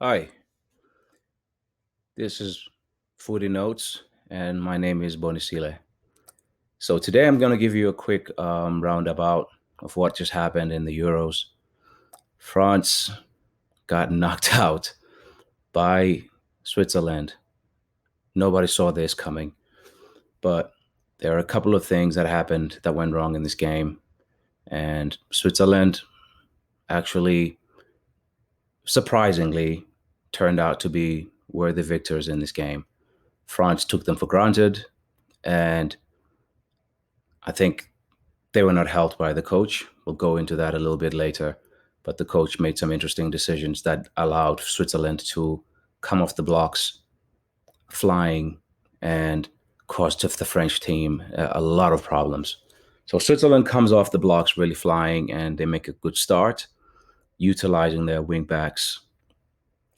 Hi, this is Foodie Notes, and my name is Bonisile. So today I'm going to give you a quick roundabout of what just happened in the Euros. France got knocked out by Switzerland. Nobody saw this coming, but there are a couple of things that happened that went wrong in this game, and Switzerland actually, surprisingly, turned out to be worthy victors in this game. France took them for granted, and I think they were not helped by the coach. We'll go into that a little bit later. But the coach made some interesting decisions that allowed Switzerland to come off the blocks flying and caused the French team a lot of problems. So Switzerland comes off the blocks really flying and they make a good start, utilizing their wing backs,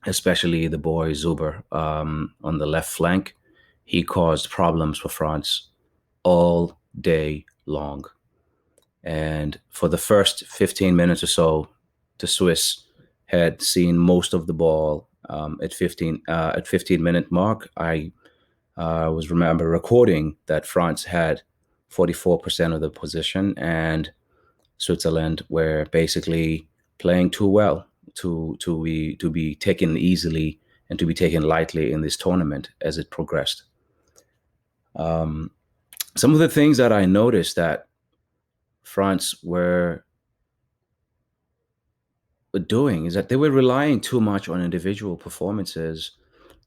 especially the boy Zuber on the left flank. He caused problems for France all day long. And for the first 15 minutes or so, the Swiss had seen most of the ball at 15 minute mark. I was remember recording that France had 44% of the position, and Switzerland were basically playing too well to be taken easily and to be taken lightly in this tournament as it progressed. Um, some of the things that I noticed that France were doing is that they were relying too much on individual performances,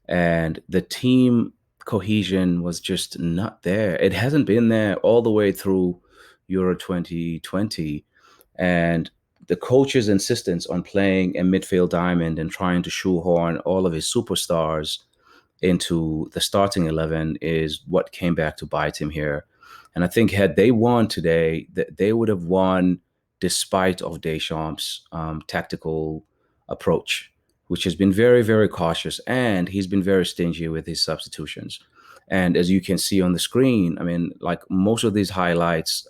and the team cohesion was just not there. It hasn't been there all the way through Euro 2020. And the coach's insistence on playing a midfield diamond and trying to shoehorn all of his superstars into the starting 11 is what came back to bite him here. And I think had they won today, they would have won despite of Deschamps' tactical approach, which has been very, very cautious, and he's been very stingy with his substitutions. And as you can see on the screen, I mean, like most of these highlights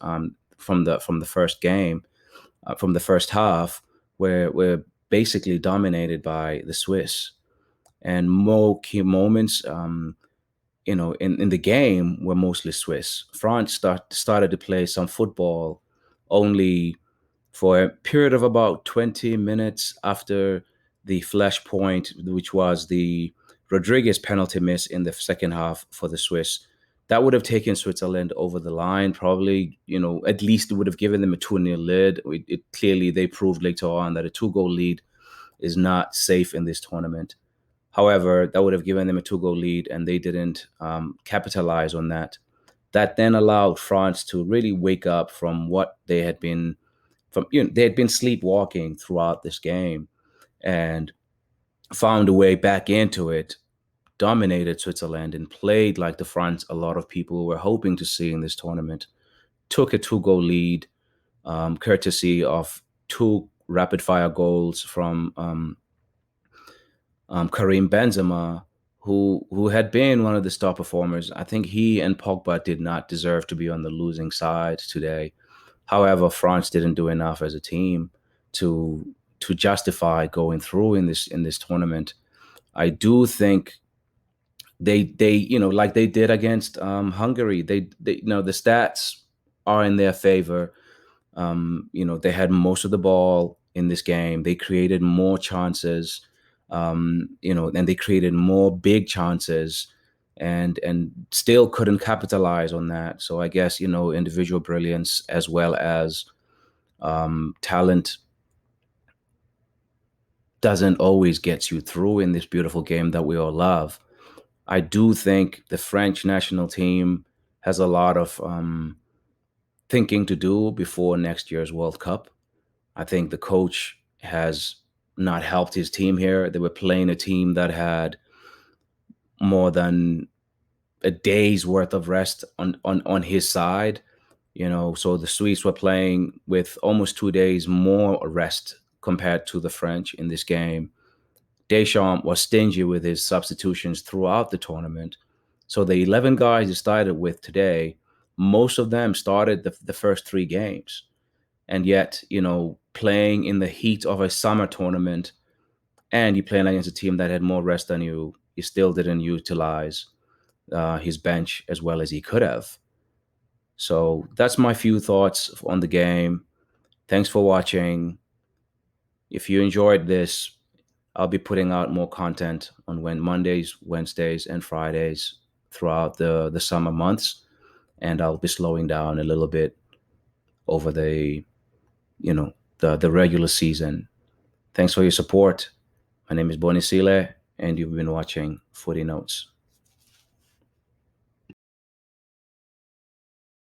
from the first game, from the first half, were basically dominated by the Swiss. And more key moments, in the game were mostly Swiss. France started to play some football only for a period of about 20 minutes after the flashpoint, which was the Rodriguez penalty miss in the second half for the Swiss. That would have taken Switzerland over the line, probably, at least it would have given them a 2-0 lead. Clearly, they proved later on that a two-goal lead is not safe in this tournament. However, that would have given them a two-goal lead, and they didn't capitalize on that. That then allowed France to really wake up from what they had been they had been sleepwalking throughout this game, and found a way back into it, dominated Switzerland, and played like the France a lot of people were hoping to see in this tournament. Took a two-goal lead, courtesy of two rapid-fire goals from Karim Benzema, who had been one of the star performers. I think he and Pogba did not deserve to be on the losing side today. However, France didn't do enough as a team to justify going through in this tournament. I do think they like they did against Hungary. They the stats are in their favor. They had most of the ball in this game. They created more chances, and they created more big chances, and still couldn't capitalize on that. So I guess individual brilliance as well as talent doesn't always get you through in this beautiful game that we all love. I do think the French national team has a lot of thinking to do before next year's World Cup. I think the coach has not helped his team here. They were playing a team that had more than a day's worth of rest on his side. So the Swedes were playing with almost 2 days more rest compared to the French in this game. Deschamps was stingy with his substitutions throughout the tournament. So the 11 guys he started with today, most of them started the first three games. And yet, playing in the heat of a summer tournament and you're playing against a team that had more rest than you. He still didn't utilize his bench as well as he could have. So that's my few thoughts on the game. Thanks for watching. If you enjoyed this, I'll be putting out more content on Mondays, Wednesdays, and Fridays throughout the summer months, and I'll be slowing down a little bit over the regular season. Thanks for your support. My name is Bonisile, and you've been watching Footy Notes.